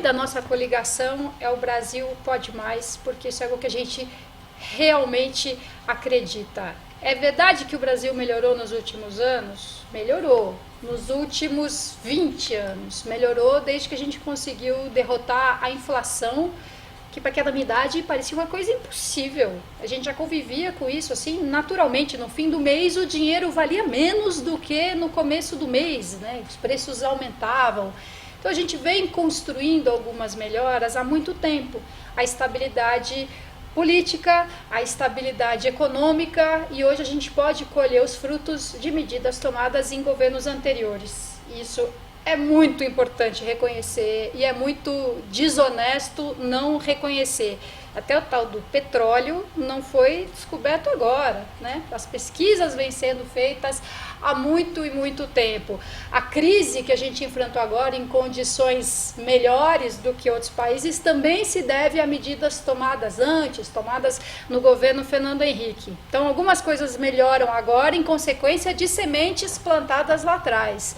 da nossa coligação é o Brasil Pode Mais, porque isso é algo que a gente realmente acredita. É verdade que o Brasil melhorou nos últimos anos? Melhorou. Nos últimos 20 anos. Melhorou desde que a gente conseguiu derrotar a inflação, que para aquela minha idade parecia uma coisa impossível. A gente já convivia com isso assim naturalmente. No fim do mês o dinheiro valia menos do que no começo do mês, né? Os preços aumentavam. Então a gente vem construindo algumas melhoras há muito tempo. A estabilidade política, a estabilidade econômica, e hoje a gente pode colher os frutos de medidas tomadas em governos anteriores. Isso é muito importante reconhecer e é muito desonesto não reconhecer. Até o tal do petróleo não foi descoberto agora, né? As pesquisas vêm sendo feitas há muito e muito tempo. A crise que a gente enfrentou agora em condições melhores do que outros países também se deve a medidas tomadas antes, tomadas no governo Fernando Henrique. Então algumas coisas melhoram agora em consequência de sementes plantadas lá atrás.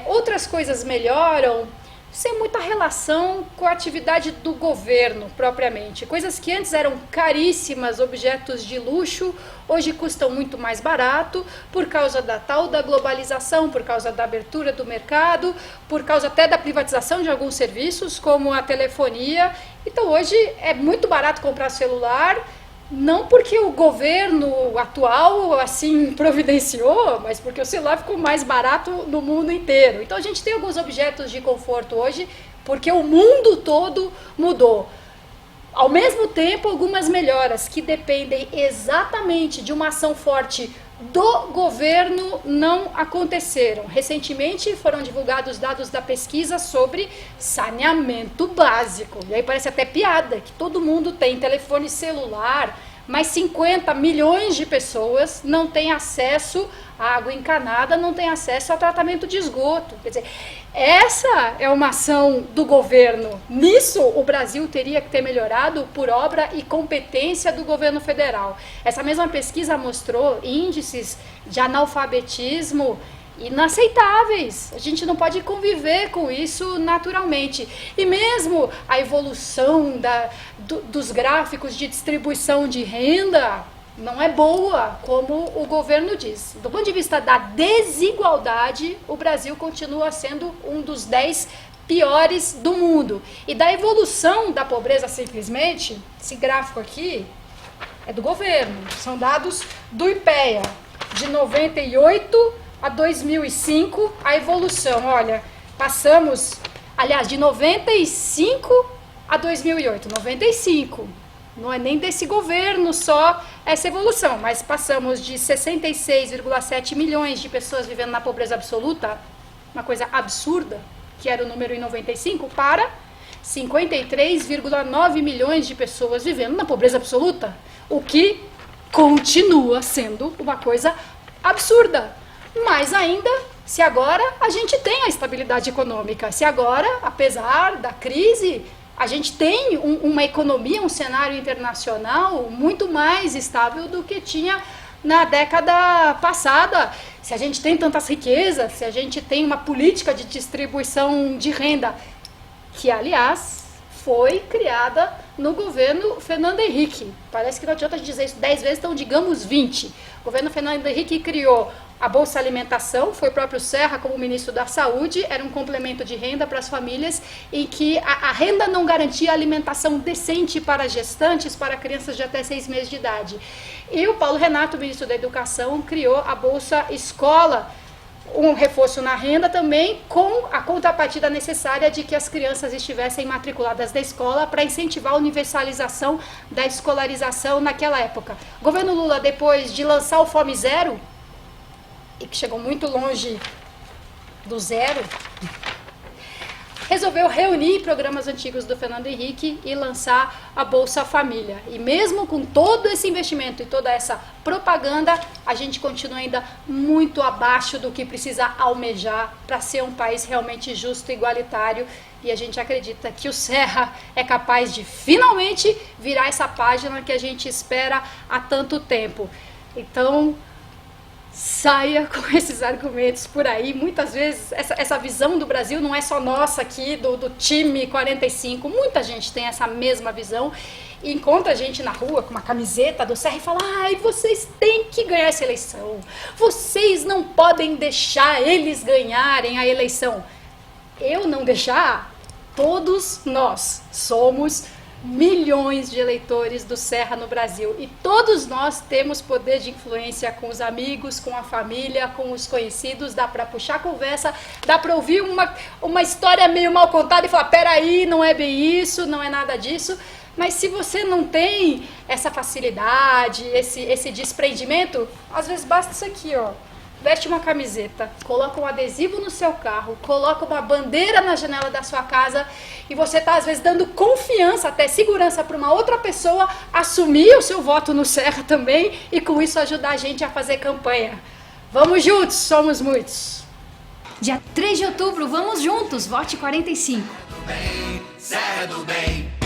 Outras coisas melhoram sem muita relação com a atividade do governo propriamente. Coisas que antes eram caríssimas, objetos de luxo, hoje custam muito mais barato por causa da tal da globalização, por causa da abertura do mercado, por causa até da privatização de alguns serviços, como a telefonia. Então hoje é muito barato comprar celular, não porque o governo atual assim providenciou, mas porque o celular ficou mais barato no mundo inteiro. Então a gente tem alguns objetos de conforto hoje, porque o mundo todo mudou. Ao mesmo tempo, algumas melhoras que dependem exatamente de uma ação forte do governo não aconteceram. Recentemente foram divulgados dados da pesquisa sobre saneamento básico. E aí parece até piada, que todo mundo tem telefone celular, mas 50 milhões de pessoas não têm acesso à água encanada, não têm acesso a tratamento de esgoto. Quer dizer, essa é uma ação do governo. Nisso o Brasil teria que ter melhorado por obra e competência do governo federal. Essa mesma pesquisa mostrou índices de analfabetismo inaceitáveis. A gente não pode conviver com isso naturalmente. E mesmo a evolução dos gráficos de distribuição de renda não é boa, como o governo diz. Do ponto de vista da desigualdade, o Brasil continua sendo um dos 10 piores do mundo. E da evolução da pobreza, simplesmente, esse gráfico aqui é do governo. São dados do IPEA, de 98 a 2005, a evolução. Olha, passamos, aliás, de 95 a 2008. 95. Não é nem desse governo só essa evolução, mas passamos de 66,7 milhões de pessoas vivendo na pobreza absoluta, uma coisa absurda, que era o número em 95, para 53,9 milhões de pessoas vivendo na pobreza absoluta, o que continua sendo uma coisa absurda. Mas ainda, se agora a gente tem a estabilidade econômica, se agora, apesar da crise, a gente tem uma economia, um cenário internacional muito mais estável do que tinha na década passada. Se a gente tem tantas riquezas, se a gente tem uma política de distribuição de renda, que, aliás, foi criada no governo Fernando Henrique. Parece que não adianta dizer isso 10 vezes, então digamos 20. O governo Fernando Henrique criou a Bolsa Alimentação, foi o próprio Serra como ministro da Saúde, era um complemento de renda para as famílias, em que a renda não garantia alimentação decente para gestantes, para crianças de até 6 meses de idade. E o Paulo Renato, ministro da Educação, criou a Bolsa Escola, um reforço na renda também, com a contrapartida necessária de que as crianças estivessem matriculadas da escola para incentivar a universalização da escolarização naquela época. O governo Lula, depois de lançar o Fome Zero, e que chegou muito longe do zero, resolveu reunir programas antigos do Fernando Henrique e lançar a Bolsa Família. E mesmo com todo esse investimento e toda essa propaganda, a gente continua ainda muito abaixo do que precisa almejar para ser um país realmente justo e igualitário. E a gente acredita que o Serra é capaz de finalmente virar essa página que a gente espera há tanto tempo. Então, saia com esses argumentos por aí. Muitas vezes essa visão do Brasil não é só nossa aqui, do time 45. Muita gente tem essa mesma visão e encontra a gente na rua com uma camiseta do Serra e fala: ai, vocês têm que ganhar essa eleição. Vocês não podem deixar eles ganharem a eleição. Eu não deixar? Todos nós somos milhões de eleitores do Serra no Brasil e todos nós temos poder de influência com os amigos, com a família, com os conhecidos. Dá para puxar conversa, dá para ouvir uma história meio mal contada e falar: peraí, não é bem isso, não é nada disso. Mas se você não tem essa facilidade, esse desprendimento, às vezes basta isso aqui, ó. Veste uma camiseta, coloca um adesivo no seu carro, coloca uma bandeira na janela da sua casa e você está, às vezes, dando confiança, até segurança para uma outra pessoa assumir o seu voto no Serra também e com isso ajudar a gente a fazer campanha. Vamos juntos, somos muitos! Dia 3 de outubro, vamos juntos, vote 45. Serra do Bem.